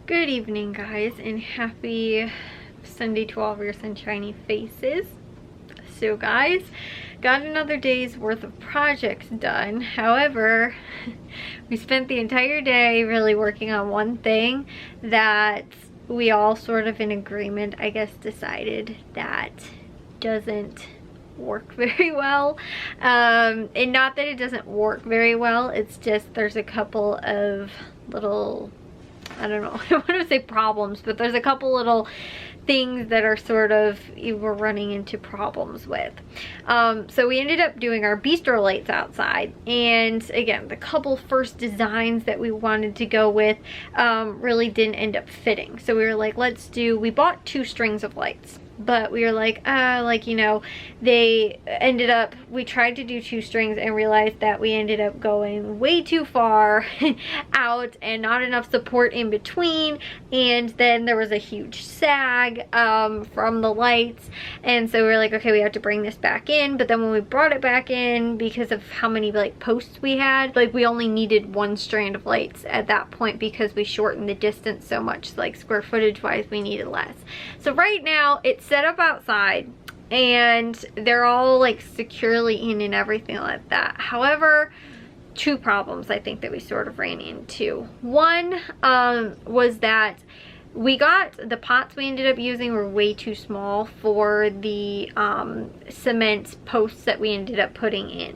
Good evening, guys, and happy Sunday to all of your sunshiny faces. So guys, got another day's worth of projects done. However, we spent the entire day really working on one thing that we all sort of in agreement, I guess, decided that doesn't work very well. And not that it doesn't work very well, it's just there's a couple of little, I don't know, I don't want to say problems, but there's a couple little things that are sort of, we're running into problems with. So we ended up doing our bistro lights outside, and again, the couple first designs that we wanted to go with really didn't end up fitting. So we were like, we bought 2 strings of lights. But we were like, they ended up, we tried to do 2 strings and realized that we ended up going way too far out and not enough support in between. And then there was a huge sag from the lights. And so we were like, okay, we have to bring this back in. But then when we brought it back in, because of how many like posts we had, like we only needed 1 strand of lights at that point because we shortened the distance so much, like square footage wise, we needed less. So right now it's set up outside and they're all like securely in and everything like that. However, 2 problems I think that we sort of ran into. One was that the pots we ended up using were way too small for the cement posts that we ended up putting in.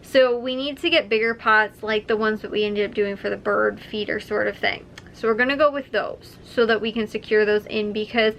So we need to get bigger pots like the ones that we ended up doing for the bird feeder sort of thing. So we're gonna go with those so that we can secure those in, because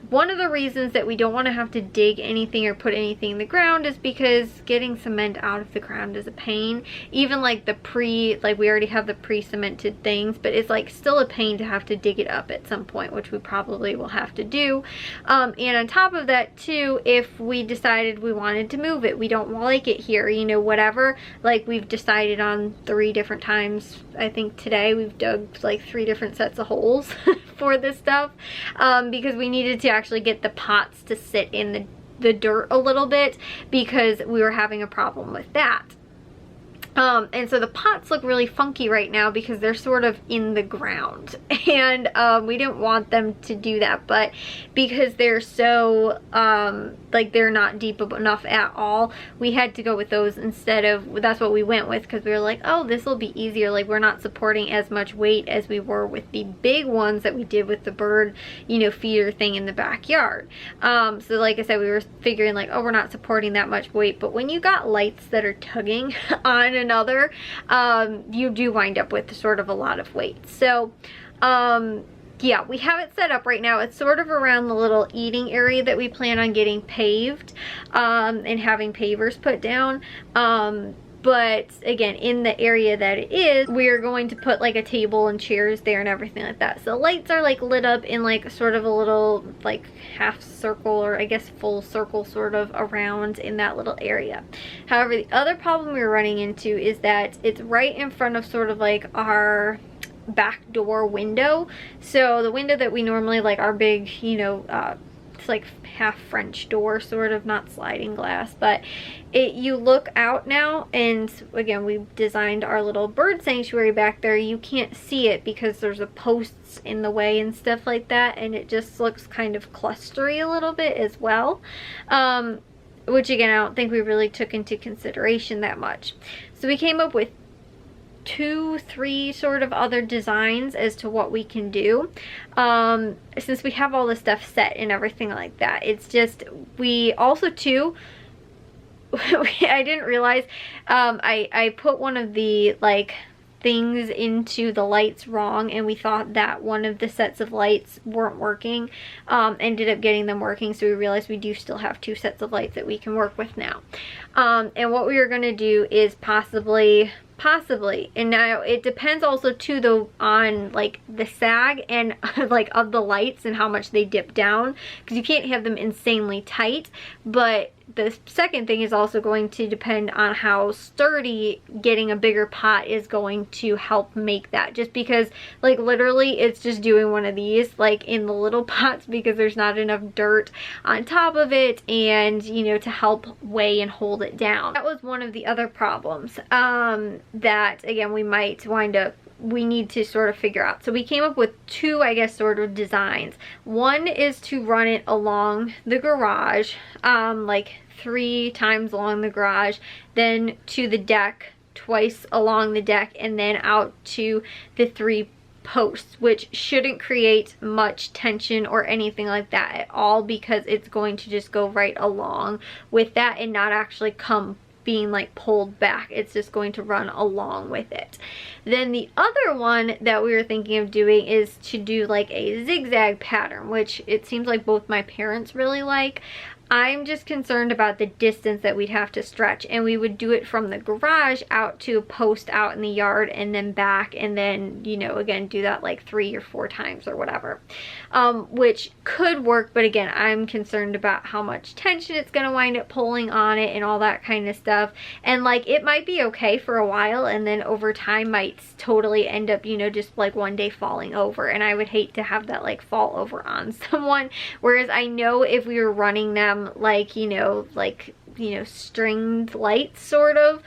one of the reasons that we don't want to have to dig anything or put anything in the ground is because getting cement out of the ground is a pain. Even like we already have the pre-cemented things, but it's like still a pain to have to dig it up at some point, which we probably will have to do. And on top of that too, if we decided we wanted to move it, we don't like it here, you know, whatever. Like we've decided on 3 different times, I think today we've dug like 3 different sets of holes for this stuff, because we needed to actually get the pots to sit in the dirt a little bit because we were having a problem with that. And so the pots look really funky right now because they're sort of in the ground, and we didn't want them to do that, but because they're so like they're not deep enough at all, we had to go with those instead of, that's what we went with, because we were like, oh, this will be easier, like we're not supporting as much weight as we were with the big ones that we did with the bird, you know, feeder thing in the backyard. So like I said, we were figuring like, oh, we're not supporting that much weight, but when you got lights that are tugging on another, you do wind up with sort of a lot of weight. So yeah, we have it set up right now. It's sort of around the little eating area that we plan on getting paved and having pavers put down. But again, in the area that it is, we are going to put like a table and chairs there and everything like that. So lights are like lit up in like sort of a little like half circle, or I guess full circle sort of around in that little area. However, the other problem we're running into is that it's right in front of sort of like our back door window. So the window that we normally, like our big, you know, it's like half French door, sort of, not sliding glass, but you look out now, and again, we designed our little bird sanctuary back there. You can't see it because there's a posts in the way and stuff like that, and it just looks kind of clustery a little bit as well, which again, I don't think we really took into consideration that much. So we came up with 2, 3 sort of other designs as to what we can do, since we have all this stuff set and everything like that. It's just, we also too, I didn't realize, I put one of the like things into the lights wrong, and we thought that one of the sets of lights weren't working. Ended up getting them working, so we realized we do still have 2 sets of lights that we can work with now. And what we are going to do is possibly, and now it depends also too though on like the sag and like of the lights and how much they dip down, because you can't have them insanely tight. But the second thing is also going to depend on how sturdy getting a bigger pot is going to help make that, just because like literally it's just doing one of these like in the little pots because there's not enough dirt on top of it, and you know, to help weigh and hold it down. That was one of the other problems that again we might wind up we need to sort of figure out. So we came up with two, I guess, sort of designs. One is to run it along the garage, like 3 times along the garage, then to the deck, twice along the deck, and then out to the 3 posts, which shouldn't create much tension or anything like that at all, because it's going to just go right along with that and not actually come being like pulled back. It's just going to run along with it. Then the other one that we were thinking of doing is to do like a zigzag pattern, which it seems like both my parents really like. I'm just concerned about the distance that we'd have to stretch, and we would do it from the garage out to a post out in the yard and then back, and then, you know, again, do that like 3 or 4 times or whatever, which could work. But again, I'm concerned about how much tension it's going to wind up pulling on it and all that kind of stuff. And like, it might be okay for a while, and then over time might totally end up, you know, just like one day falling over, and I would hate to have that like fall over on someone. Whereas I know if we were running them like, you know, stringed lights sort of,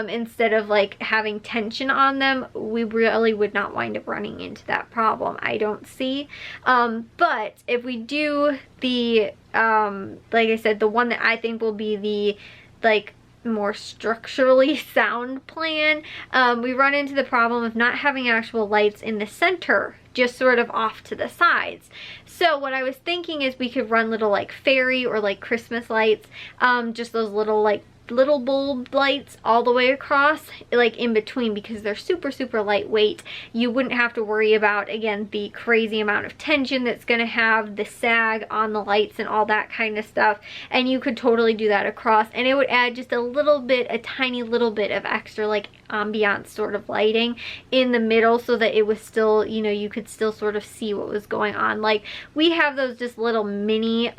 instead of like having tension on them, we really would not wind up running into that problem, I don't see. But if we do the, like I said, the one that I think will be the like more structurally sound plan, we run into the problem of not having actual lights in the center, just sort of off to the sides. So what I was thinking is we could run little like fairy or like Christmas lights, just those little bulb lights all the way across, like in between, because they're super lightweight. You wouldn't have to worry about, again, the crazy amount of tension that's going to have the sag on the lights and all that kind of stuff. And you could totally do that across, and it would add just a tiny little bit of extra like ambiance sort of lighting in the middle, so that it was still, you know, you could still sort of see what was going on. Like, we have those just little mini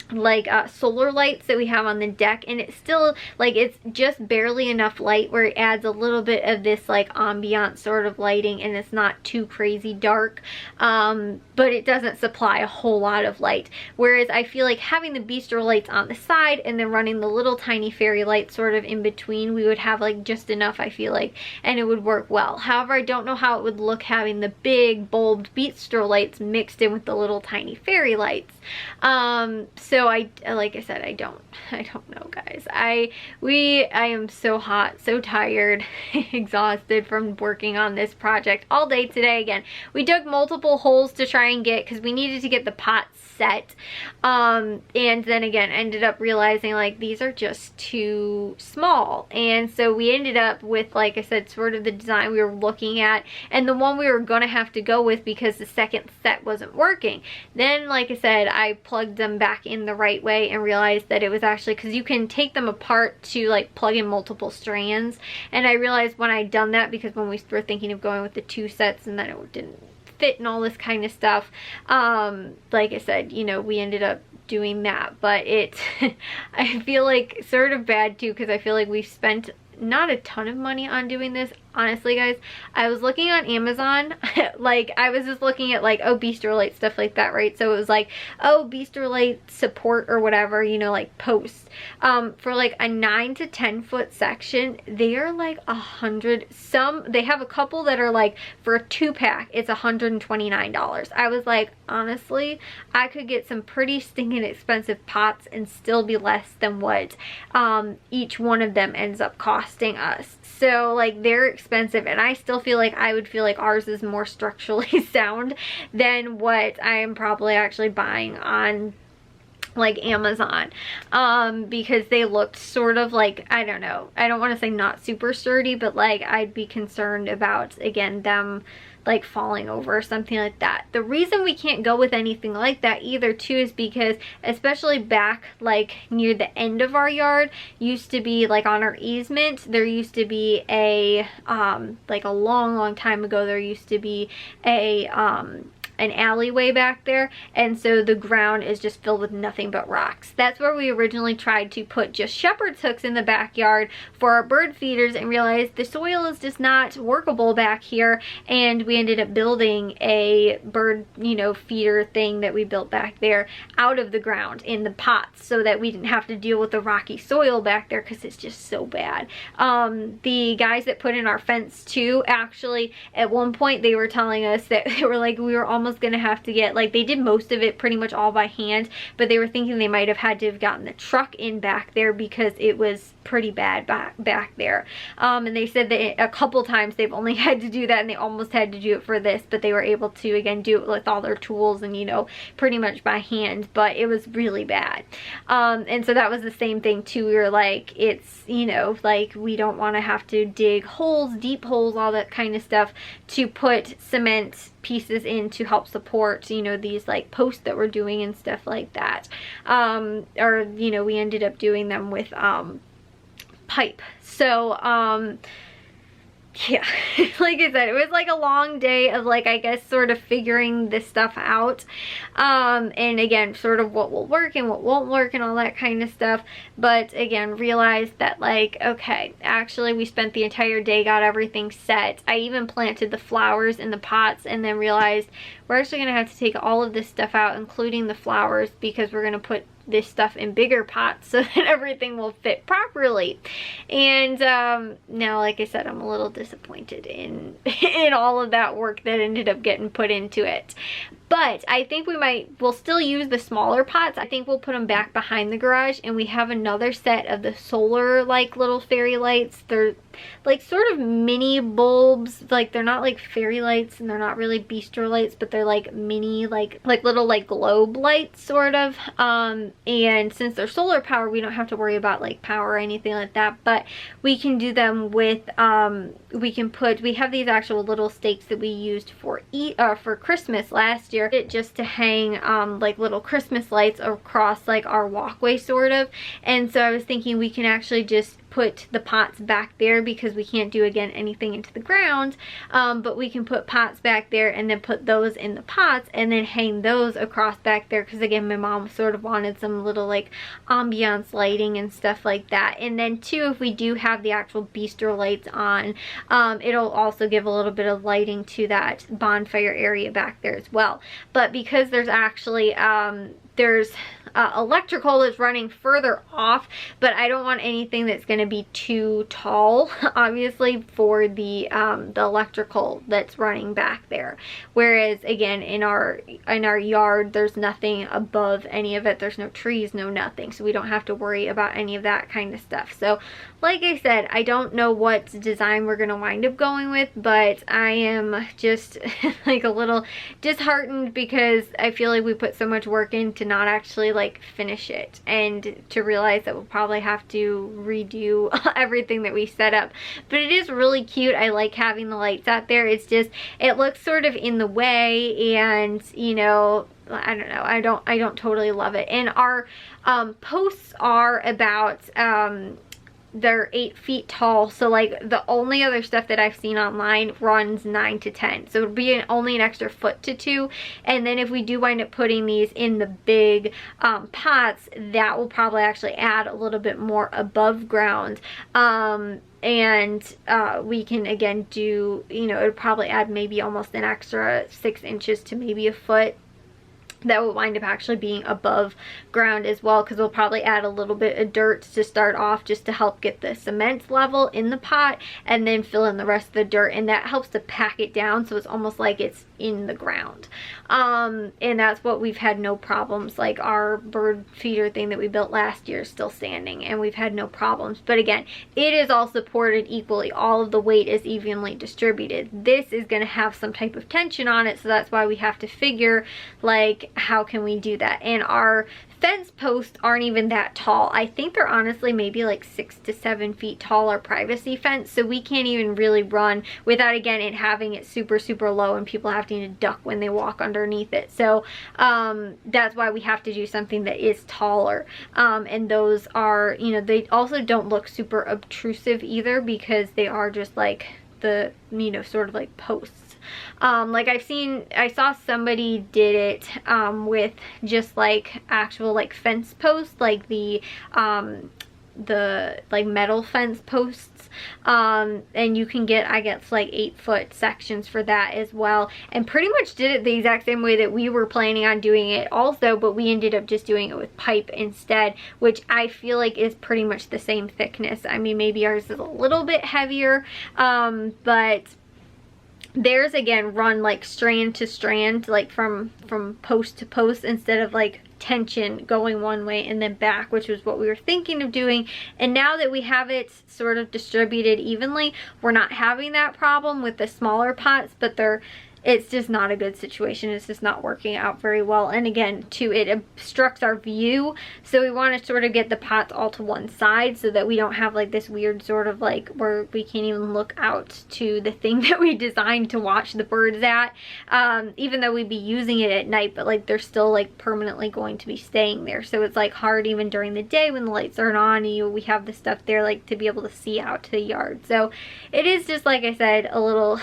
solar lights that we have on the deck, and it's still like, it's just barely enough light where it adds a little bit of this like ambient sort of lighting, and it's not too crazy dark, but it doesn't supply a whole lot of light. Whereas I feel like having the bistro lights on the side and then running the little tiny fairy lights sort of in between, we would have like just enough, I feel like, and it would work well. However, I don't know how it would look having the big bulbed bistro lights mixed in with the little tiny fairy lights. So like I said, I don't know, guys. I am so hot, so tired, exhausted from working on this project all day today. Again, we dug multiple holes to try and get, because we needed to get the pots set, and then again ended up realizing like these are just too small, and so we ended up with, like I said, sort of the design we were looking at, and the one we were gonna have to go with because the second set wasn't working. Then, like I said, I plugged them back in the right way and realized that it was actually, because you can take them apart to like plug in multiple strands, and I realized when I'd done that, because when we were thinking of going with the 2 sets and then it didn't fit and all this kind of stuff, like I said, you know, we ended up doing that. But I feel like sort of bad too, because I feel like we've spent not a ton of money on doing this. Honestly, guys, I was looking on Amazon, like I was just looking at like, oh, Bistro Light, stuff like that, right? So it was like, oh, Bistro Light support or whatever, you know, like posts. For like a 9 to 10 foot section, they are like $100. They have a couple that are like, for a 2-pack, it's $129. I was like, honestly, I could get some pretty stinking expensive pots and still be less than what each one of them ends up costing us. So like, they're expensive, and I still feel like I would feel like ours is more structurally sound than what I am probably actually buying on like Amazon, because they looked sort of like, I don't know, I don't want to say not super sturdy, but like I'd be concerned about, again, them like falling over or something like that. The reason we can't go with anything like that either too is because, especially back like near the end of our yard, used to be like on our easement, there used to be a like a long time ago, there used to be a an alleyway back there, and so the ground is just filled with nothing but rocks. That's where we originally tried to put just shepherd's hooks in the backyard for our bird feeders, and realized the soil is just not workable back here, and we ended up building a bird, you know, feeder thing that we built back there out of the ground in the pots, so that we didn't have to deal with the rocky soil back there because it's just so bad. The guys that put in our fence too, actually at one point they were telling us that they were like, we were almost gonna have to get, like, they did most of it pretty much all by hand, but they were thinking they might have had to have gotten the truck in back there because it was pretty bad back there. And they said that a couple times they've only had to do that, and they almost had to do it for this, but they were able to again do it with all their tools and, you know, pretty much by hand, but it was really bad. And so that was the same thing too. We were like, it's, you know, like, we don't want to have to dig holes, deep holes, all that kind of stuff to put cement pieces in to help support, you know, these like posts that we're doing and stuff like that. Or, you know, we ended up doing them with pipe. So yeah, like I said, it was like a long day of, like, I guess sort of figuring this stuff out, and again, sort of what will work and what won't work and all that kind of stuff. But again, realized that, like, okay, actually we spent the entire day, got everything set. I even planted the flowers in the pots, and then realized we're actually gonna have to take all of this stuff out, including the flowers, because we're gonna put this stuff in bigger pots so that everything will fit properly. And now, like I said, I'm a little disappointed in all of that work that ended up getting put into it. But I think we'll still use the smaller pots. I think we'll put them back behind the garage, and we have another set of the solar, like, little fairy lights. They're like sort of mini bulbs. Like, they're not like fairy lights, and they're not really bistro lights, but they're like mini, like little like globe lights sort of. And since they're solar power, we don't have to worry about like power or anything like that, but we can do them with we have these actual little stakes that we used for Christmas last year, just to hang like little Christmas lights across like our walkway sort of. And so I was thinking we can actually just put the pots back there, because we can't do, again, anything into the ground, but we can put pots back there and then put those in the pots and then hang those across back there, because again, my mom sort of wanted some little like ambiance lighting and stuff like that. And then too, if we do have the actual bistro lights on, it'll also give a little bit of lighting to that bonfire area back there as well. But because there's actually there's electrical that's running further off, but I don't want anything that's going to be too tall, obviously, for the electrical that's running back there. Whereas again, in our yard, there's nothing above any of it. There's no trees, no nothing, so we don't have to worry about any of that kind of stuff. So like I said, I don't know what design we're going to wind up going with, but I am just like a little disheartened, because I feel like we put so much work in to not actually like finish it, and to realize that we'll probably have to redo everything that we set up. But it is really cute. I like having the lights out there. It's just, it looks sort of in the way, and you know, I don't know, I don't totally love it. And our posts are about they're 8 feet tall, so like the only other stuff that I've seen online runs 9 to 10, so it'll be only an extra foot to 2. And then if we do wind up putting these in the big pots, that will probably actually add a little bit more above ground. And we can again do, you know, it would probably add maybe almost an extra 6 inches to maybe a foot. That will wind up actually being above ground as well, because we'll probably add a little bit of dirt to start off, just to help get the cement level in the pot, and then fill in the rest of the dirt, and that helps to pack it down so it's almost like it's in the ground. And that's what we've had no problems. Like our bird feeder thing that we built last year is still standing, and we've had no problems. But again, it is all supported equally. All of the weight is evenly distributed. This is going to have some type of tension on it, so that's why we have to figure, like, how can we do that. And our fence posts aren't even that tall. I think they're honestly maybe like 6 to 7 feet tall, our privacy fence, so we can't even really run without, again, it having it super low and people having to duck when they walk underneath it. So that's why we have to do something that is taller. And those are, you know, they also don't look super obtrusive either, because they are just like the, you know, sort of like posts. Like I saw somebody did it with just like actual like fence posts, like the like metal fence posts, and you can get, I guess, like 8-foot sections for that as well, and pretty much did it the exact same way that we were planning on doing it also, but we ended up just doing it with pipe instead, which I feel like is pretty much the same thickness. I mean, maybe ours is a little bit heavier, but theirs again run like strand to strand, like from post to post, instead of like tension going one way and then back, which was what we were thinking of doing. And now that we have it sort of distributed evenly, we're not having that problem with the smaller pots, but it's just not a good situation. It's just not working out very well. And again, too, it obstructs our view. So we want to sort of get the pots all to one side so that we don't have like this weird sort of like where we can't even look out to the thing that we designed to watch the birds at. Even though we'd be using it at night, but like they're still like permanently going to be staying there. So it's like hard even during the day when the lights aren't on and we have the stuff there, like to be able to see out to the yard. So it is just, like I said, a little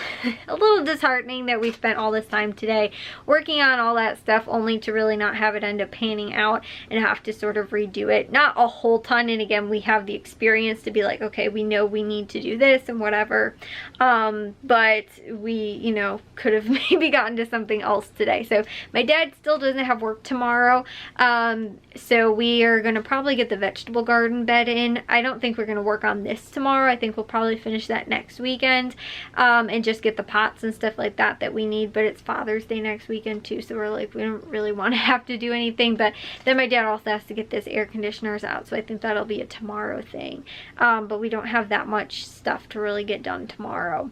disheartening that we spent all this time today working on all that stuff only to really not have it end up panning out and have to sort of redo it. Not a whole ton, and again, we have the experience to be like, okay, we know we need to do this and whatever, but we, you know, could have maybe gotten to something else today. So my dad still doesn't have work tomorrow, so we are going to probably get the vegetable garden bed in. I don't think we're going to work on this tomorrow. I think we'll probably finish that next weekend, and just get the pots and stuff like that we need. But it's Father's Day next weekend too, so we're like, we don't really want to have to do anything. But then my dad also has to get this air conditioners out, so I think that'll be a tomorrow thing. But we don't have that much stuff to really get done tomorrow,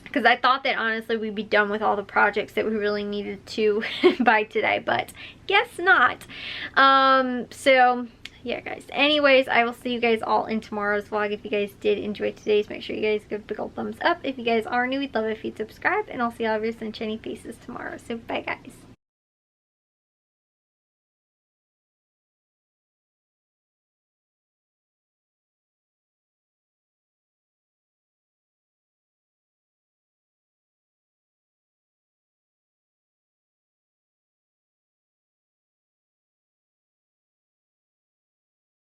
because I thought that honestly we'd be done with all the projects that we really needed to by today, but guess not. So yeah, guys, anyways, I will see you guys all in tomorrow's vlog. If you guys did enjoy today's, make sure you guys give a big old thumbs up. If you guys are new, we'd love it if you'd subscribe, and I'll see all of your sunshiny faces tomorrow. So bye, guys.